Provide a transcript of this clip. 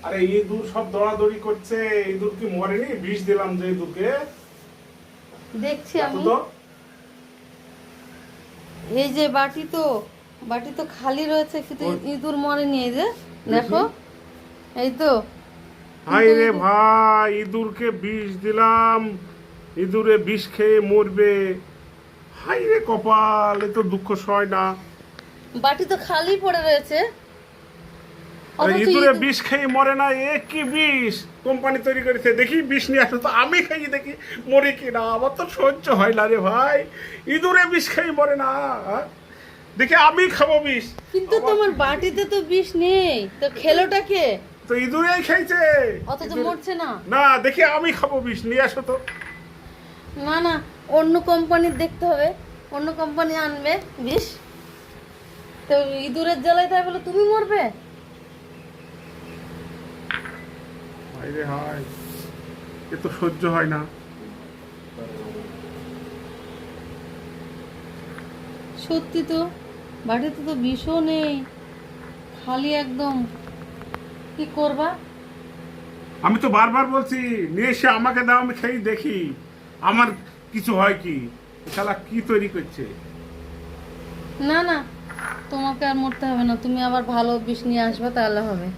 আরে ইঁদুর সব দৌড়াদৌড়ি করছে, ইঁদুর কি মরেনি? বিষ দিলাম যে ইঁদুরকে। দেখছি আমি। তো এই যে বাটি তো খালি রয়েছে, কিন্তু ইঁদুর মরেনি। এই যে দেখো, এই তো। হাই রে ভাই, ইঁদুরকে বিষ দিলাম, ইঁদুরে বিষ খেয়ে মরবে। হাই রে কপাল, এ তো দুঃখ সয় না। বাটি তো খালি পড়ে রয়েছে। আরে অথচ ইঁদুরে বিষ খেয়ে মরে না, এ কি বিষ কোম্পানি তৈরি করেছে? দেখি বিষ নিয়ে আসো তো, আমি খাই দেখি মরে কিনা। আমার তো সহ্য হয় না রে ভাই, ইঁদুরে বিষ খেয়ে মরে না। দেখি আমি খাবো বিষ। কিন্তু তোমার বাটিতে তো বিষ নেই, তো খেলোটা কে? তো ইঁদুরেই খাইছে। অথচ মরছে না। না, দেখি আমি খাবো বিষ, নিয়ে আসো তো। না না, অন্য কোম্পানির দেখতে হবে, অন্য কোম্পানি আনবে বিষ। তো ইঁদুরের জ্বালায় তাই বলে তুমি মরবে? হায় রে হায়, এ তো সহ্য হয় না। সত্যি তো, বাটিতে তো বিষও নেই, খালি একদম। কি করবা? আমি তো বারবার বলছি নিয়ে এসে আমাকে দাও, আমি খেয়ে দেখি আমার কিছু হয় কি। শালা কি তৈরি করছে? না না, তোমাকে আর মরতে হবে না, তুমি আবার ভালো বিষ নিয়ে আসবে, তাহলে হবে।